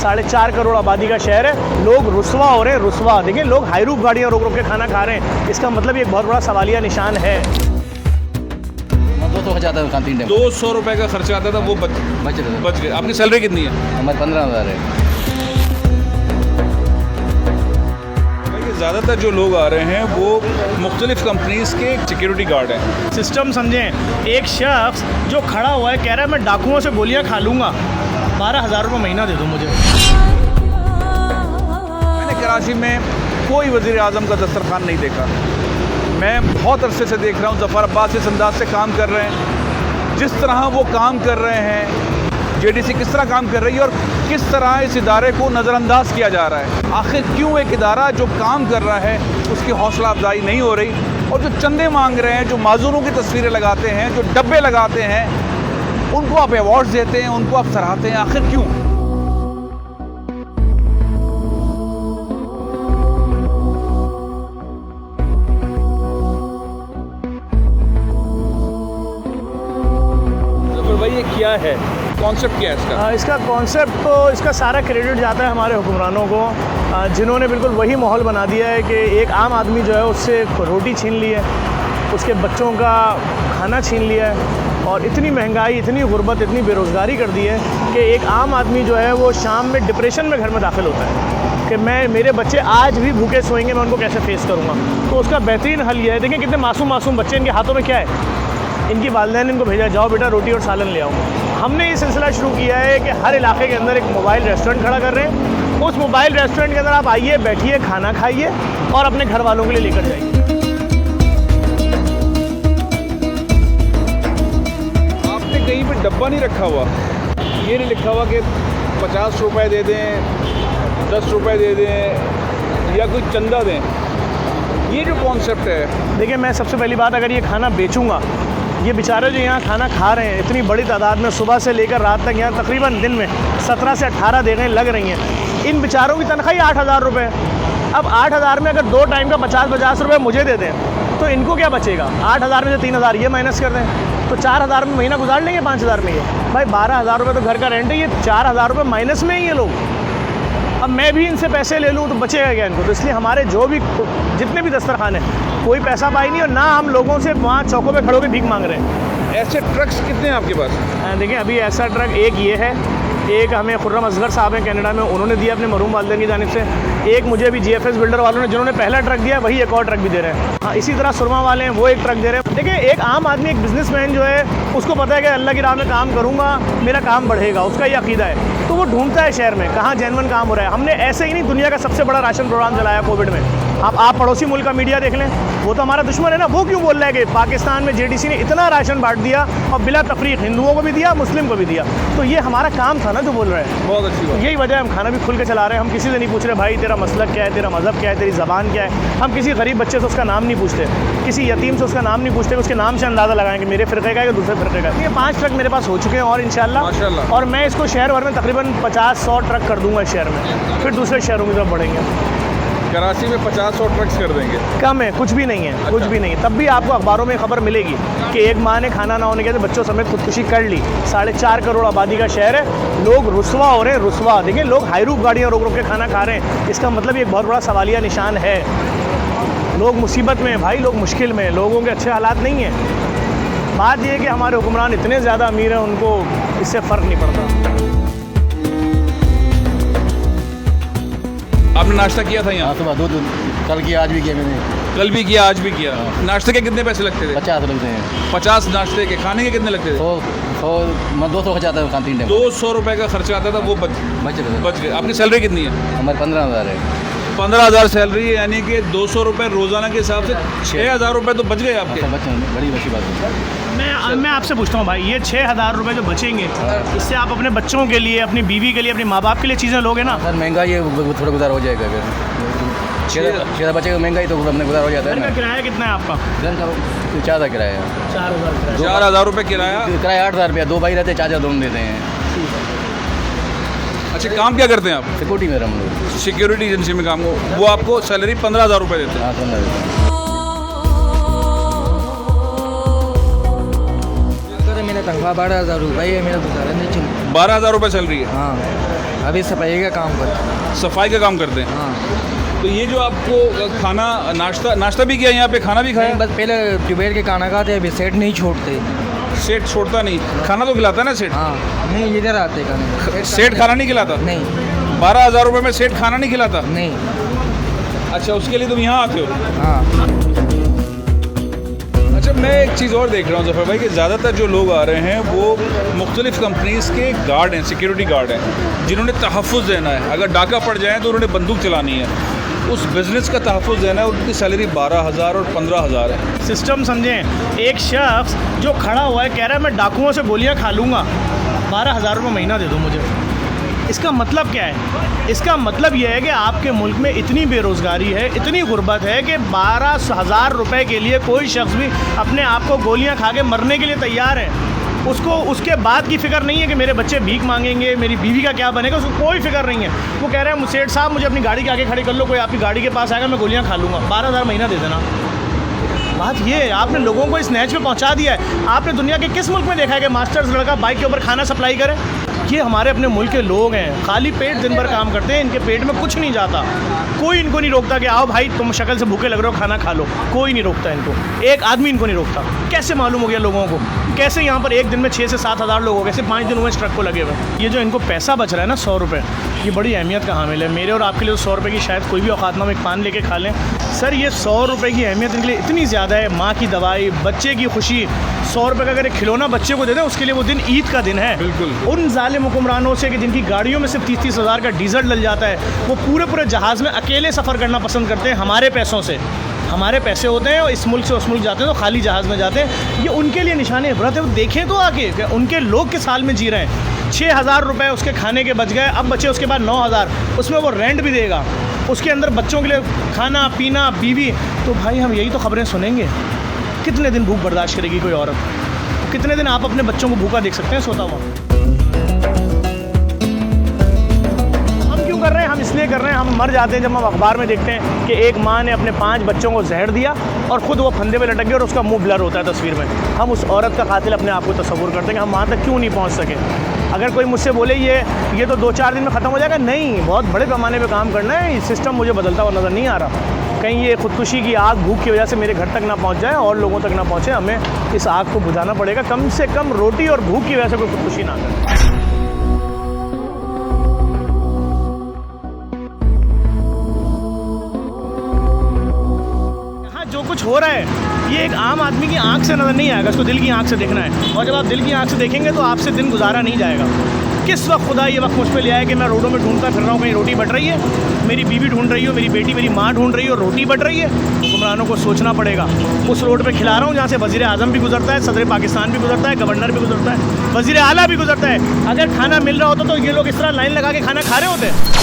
4.5 करोड़ आबादी का शहर है, लोग रुस्वा हो रहे हैं, रुस्वा। देखिए लोग हाईरूफ गाड़ियाँ रोक रोक के खाना खा रहे हैं, इसका मतलब ये एक बहुत बड़ा सवालिया निशान है। 200 खर्चा आता है, 3 200 रुपये का खर्चा आता था, वो बच गए। आपकी सैलरी कितनी है? हमारे 15,000 है। ज़्यादातर जो लोग आ रहे हैं वो मुख्तलिफ कंपनीज़ के सिक्योरिटी गार्ड हैं। सिस्टम समझें, एक शख्स जो खड़ा हुआ है कह रहा है मैं डाकुओं से गोलियां खा लूँगा, 12,000 रुपये महीना दे दो मुझे। मैंने कराची में कोई वज़ीर आज़म का दस्तरखान नहीं देखा। मैं बहुत अरसे से देख रहा हूँ ज़फ़र अब्बास इस अंदाज से काम कर रहे हैं, जिस तरह वो काम कर रहे हैं, JDC किस तरह काम कर रही है और किस तरह इस इदारे को नज़रअंदाज किया जा रहा है। आखिर क्यों एक इदारा जो काम कर रहा है उसकी हौसला अफजाई नहीं हो रही, और जो चंदे मांग रहे हैं, जो माजूरों की तस्वीरें लगाते हैं, जो डब्बे लगाते हैं, उनको आप अवार्ड्स देते हैं, उनको आप सराहते हैं, आखिर क्यों? भाई ये क्या है, कॉन्सेप्ट क्या है इसका? इसका कॉन्सेप्ट तो इसका सारा क्रेडिट जाता है हमारे हुक्मरानों को, जिन्होंने बिल्कुल वही माहौल बना दिया है कि एक आम आदमी जो है उससे रोटी छीन ली है, उसके बच्चों का खाना छीन लिया है, और इतनी महंगाई, इतनी गुर्बत, इतनी बेरोज़गारी कर दी है कि एक आम आदमी जो है वो शाम में डिप्रेशन में घर में दाखिल होता है कि मेरे बच्चे आज भी भूखे सोएंगे, मैं उनको कैसे फेस करूँगा। तो उसका बेहतरीन हल यह है, देखिए कितने मासूम बच्चे, इनके हाथों में क्या है, इनकी वालिदैन इनको भेजा, जाओ बेटा रोटी और सालन ले आओ। हमने ये सिलसिला शुरू किया है कि हर इलाके के अंदर एक मोबाइल रेस्टोरेंट खड़ा कर रहे हैं, उस मोबाइल रेस्टोरेंट के अंदर आप आइए, बैठिए, खाना खाइए और अपने घर वालों के लिए लेकर जाइए। आपने कहीं पे डब्बा नहीं रखा हुआ, ये नहीं लिखा हुआ कि 50 रुपये दे दें, 10 रुपये दे दें या कोई चंदा दें, ये जो कॉन्सेप्ट है? देखिए मैं सबसे पहली बात, अगर ये खाना बेचूंगा, ये बेचारे जो यहाँ खाना खा रहे हैं इतनी बड़ी तादाद में, सुबह से लेकर रात तक, यहाँ तकरीबन दिन में 17 से 18 देखें लग रही हैं, इन बेचारों की तनख्वाही 8,000 रुपये। अब 8,000 में अगर 2 टाइम का 50-50 रुपये मुझे दे दें तो इनको क्या बचेगा? 8,000 में से 3,000 ये माइनस कर दें तो 4,000 में महीना गुजार लेंगे, 5,000 में ये भाई 12,000 रुपये तो घर का रेंट है, ये 4,000 रुपये माइनस में ही ये लोग। अब मैं भी इनसे पैसे ले लूँ तो बचेगा क्या इनको? तो इसलिए हमारे जो भी जितने भी दस्तरखान हैं, कोई पैसा पाई नहीं, और ना हम लोगों से वहाँ चौकों पे खड़े होकर भीख मांग रहे हैं। ऐसे ट्रक्स कितने हैं आपके पास? देखिए अभी ऐसा ट्रक एक ये है, एक हमें खुर्रम असगर साहब हैं कनाडा में, उन्होंने दिया अपने मरहूम वालिदैन की जानिब से, एक मुझे अभी GFS बिल्डर वालों ने जिन्होंने पहला ट्रक दिया वही एक और ट्रक भी दे रहे हैं। हाँ, इसी तरह सुरमा वाले हैं, वो एक ट्रक दे रहे हैं। देखिए एक आम आदमी, एक बिजनेसमैन जो है, उसको पता है कि अल्लाह की राह में काम करूँगा मेरा काम बढ़ेगा, उसका ये अकीदा है, तो वो ढूंढता है शहर में कहाँ जेन्युइन काम हो रहा है। हमने ऐसे ही नहीं दुनिया का सबसे बड़ा राशन प्रोग्राम चलाया कोविड में। आप पड़ोसी मुल्क का मीडिया देख लें, वो तो हमारा दुश्मन है ना, वो क्यों बोल रहा है कि पाकिस्तान में JDC ने इतना राशन बांट दिया और बिला तफरीक हिंदुओं को भी दिया, मुस्लिम को भी दिया। तो ये हमारा काम था ना जो बोल रहे हैं। बहुत अच्छी बात। यही वजह है हम खाना भी खुल के चला रहे हैं। हम किसी से नहीं पूछ रहे भाई तेरा मसलक क्या है, तेरा मज़हब क्या है, तेरी ज़बान क्या है। हम किसी गरीब बच्चे से उसका नाम नहीं पूछते, किसी यतीम से उसका नाम नहीं पूछते, उसके नाम से अंदाज़ा लगाएं कि मेरे फ़िरक़े का है कि दूसरे फ़िरक़े का है। ये 5 ट्रक मेरे पास हो चुके हैं और इंशाल्लाह, माशाल्लाह, और मैं इसको शहर भर में तकरीबन 50-100 ट्रक कर दूँगा शहर में, फिर दूसरे शहरों की तरफ बढ़ेंगे। कराची में 50-100 ट्रक्स कर देंगे? कम है, कुछ भी नहीं है, कुछ भी नहीं है। तब भी आपको अखबारों में खबर मिलेगी कि एक माँ ने खाना ना होने के बच्चों समेत खुदकुशी कर ली। 4.5 करोड़ आबादी का शहर है, लोग रुस्वा हो रहे हैं, रुस्वा। देखिए लोग हाईरूफ गाड़ियाँ रोक रोक के खाना खा रहे हैं, इसका मतलब ये एक बहुत बड़ा सवालिया निशान है। लोग मुसीबत में हैं भाई, लोग मुश्किल में, लोगों के अच्छे हालात नहीं हैं। बात ये है कि हमारे हुक्मरान इतने ज़्यादा अमीर हैं, उनको इससे फ़र्क नहीं पड़ता। आपने नाश्ता किया था यहाँ? सुबह दूध कल किया, आज भी किया मैंने। कल भी किया, आज भी किया। नाश्ते के कितने पैसे लगते थे? 50 लगते हैं। 50 नाश्ते के। खाने के कितने लगते थे? 200 खर्चा आता है, 3 टाइम। 200 रुपये का खर्चा आता था, वो बच गए। आपकी सैलरी कितनी है? हमारे 15,000 है। 15,000 सैलरी है, यानी कि 200 रुपये रोज़ाना के हिसाब से 6,000 रुपये तो बच गए आपके। बड़ी अच्छी बात है। मैं आपसे पूछता हूँ भाई, ये 6,000 रुपये जो बचेंगे, इससे आप अपने बच्चों के लिए, अपनी बीवी के लिए, अपने माँ बाप के लिए चीज़ें लोगे ना? सर महंगाई है, थोड़ा गुजार हो जाएगा। अगर 6,000 बचेगा महंगाई तो अपने गुजार हो जाता है ना। किराया कितना है आपका? घर का 4,000 किराया है। 4,000 रुपये किराया? किराया 8,000 रुपया, 2 भाई रहते हैं, 4,000 दोनों देते हैं। अच्छा, काम क्या करते हैं आप? सिक्योरिटी में हम लोग, सिक्योरिटी एजेंसी में काम हो, वो आपको सैलरी 15,000 रुपये देते हैं? हाँ 15 देते हैं। मेरा तनख्वाह 12,000 रुपये है, मेरा गुजारा नहीं चल। 12,000 रुपये सैलरी है? हाँ। अभी सफाई का काम कर। सफाई का काम करते हैं। हाँ, तो ये जो आपको खाना नाश्ता भी किया, यहाँ पे खाना भी खाया? बस पहले दोपहर के खाना खाते, अभी सेट नहीं छोड़ते। सेठ छोड़ता नहीं, खाना तो खिलाता है ना सेठ? हाँ, नहीं इधर आते खाने। सेठ खाना नहीं खिलाता? नहीं 12,000 रुपये में सेठ खाना नहीं खिलाता? नहीं। अच्छा, उसके लिए तुम यहाँ आते हो? हाँ, अच्छा, मैं एक चीज़ और देख रहा हूँ ज़फ़र भाई कि ज़्यादातर जो लोग आ रहे हैं वो मुख्तलिफ़ कंपनीज़ के गार्ड हैं, सिक्योरिटी गार्ड हैं, जिन्होंने तहफ़्फ़ुज़ देना है। अगर डाका पड़ जाए तो उन्होंने बंदूक चलानी है। उस बिज़नेस का तहफ़्फ़ुज़ देना है। उनकी सैलरी 12,000 और 15,000 है। सिस्टम समझें, एक शख्स जो खड़ा हुआ है कह रहा है मैं डाकुओं से गोलियां खा लूँगा, 12,000 रुपये महीना दे दो मुझे। इसका मतलब क्या है? इसका मतलब यह है कि आपके मुल्क में इतनी बेरोज़गारी है, इतनी गुर्बत है कि 12,000 रुपये के लिए कोई शख्स भी अपने आप को गोलियां खा के मरने के लिए तैयार है। उसको उसके बाद की फ़िक्र नहीं है कि मेरे बच्चे भीख मांगेंगे, मेरी बीवी का क्या बनेगा, उसको कोई फ़िक्र नहीं है। वो कह रहे हैं सेठ साहब मुझे अपनी गाड़ी के आगे खड़ी कर लो, कोई आपकी गाड़ी के पास आएगा मैं गोलियां खा लूँगा, 12,000 महीना दे देना। बात ये है, आपने लोगों को इस नहज पे पहुंचा दिया है। आपने दुनिया के किस मुल्क में देखा है कि मास्टर्स लड़का बाइक के ऊपर खाना सप्लाई करे? ये हमारे अपने मुल्क के लोग हैं, खाली पेट दिन भर काम करते हैं, इनके पेट में कुछ नहीं जाता। कोई इनको नहीं रोकता कि आओ भाई तुम शक्ल से भूखे लग रहे हो खाना खा लो, कोई नहीं रोकता इनको। एक आदमी इनको नहीं रोकता। कैसे मालूम हो गया लोगों को? कैसे यहाँ पर एक दिन में 6 से 7 हज़ार लोग हो गए? सिर्फ 5 दिन हुए इस ट्रक को लगे हुए। ये जो इनको पैसा बच रहा है ना 100 रुपये, ये बड़ी अहमियत का हामिल है। मेरे और आपके लिए 100 रुपये की शायद कोई भी औकात ना हो, एक पान लेके खा लें। सर ये 100 रुपये की अहमियत इनके लिए इतनी ज़्यादा है। माँ की दवाई, बच्चे की खुशी, 100 रुपये का अगर एक खिलौना बच्चे को दे दें उसके लिए वो दिन ईद का दिन है। बिल्कुल। उन जालिम हुक्मरानों से कि जिनकी गाड़ियों में सिर्फ 30-30 हज़ार का डीजल डल जाता है, वो पूरे जहाज़ में अकेले सफ़र करना पसंद करते हैं हमारे पैसों से। हमारे पैसे होते हैं और इस मुल्क से उस मुल्क जाते हैं तो खाली जहाज़ में जाते हैं। ये उनके लिए निशान इबरत है। वो देखें तो आके कि उनके लोग किस हाल में जी रहे हैं। 6,000 रुपये उसके खाने के बच गए, अब बचे उसके बाद 9,000, उसमें वो रेंट भी देगा, उसके अंदर बच्चों के लिए खाना पीना बीवी। तो भाई हम यही तो ख़बरें सुनेंगे। कितने दिन भूख बर्दाश्त करेगी कोई औरत? कितने दिन आप अपने बच्चों को भूखा देख सकते हैं सोता हुआ? कर रहे हैं हम इसलिए कर रहे हैं, हम मर जाते हैं जब हम अखबार में देखते हैं कि एक माँ ने अपने 5 बच्चों को जहर दिया और ख़ुद वो फंदे पे लटक गया और उसका मुंह ब्लर होता है तस्वीर में। हम उस औरत का कातिल अपने आप को तस्वुर करते हैं कि हम वहाँ तक क्यों नहीं पहुँच सके। अगर कोई मुझसे बोले ये तो 2-4 दिन में ख़त्म हो जाएगा, नहीं, बहुत बड़े पैमाने पर काम करना है। सिस्टम मुझे बदलता हुआ नज़र नहीं आ रहा। कहीं ये खुदकुशी की आग भूख की वजह से मेरे घर तक ना पहुँच जाए और लोगों तक ना पहुँचे। हमें इस आग को बुझाना पड़ेगा, कम से कम रोटी और भूख की वजह से कोई खुदकुशी ना करे। जो कुछ हो रहा है ये एक आम आदमी की आंख से नज़र नहीं आएगा, इसको दिल की आंख से देखना है। और जब आप दिल की आंख से देखेंगे तो आपसे दिन गुजारा नहीं जाएगा। किस वक्त खुदा ये वक्त मुझ पर ले आए कि मैं रोडों में ढूंढता फिर रहा हूँ कहीं रोटी बट रही है, मेरी बीवी ढूंढ रही हो, मेरी बेटी मेरी माँ ढूंढ रही हो, रोटी बट रही है। हुक्मरानों को सोचना पड़ेगा। उस रोड पर खिला रहा हूँ जहाँ से वज़ीर आज़म भी गुजरता है, सदर पाकिस्तान भी गुजरता है, गवर्नर भी गुजरता है, वज़ीर आला भी गुजरता है। अगर खाना मिल रहा होता तो ये लोग इस तरह लाइन लगा के खाना खा रहे होते।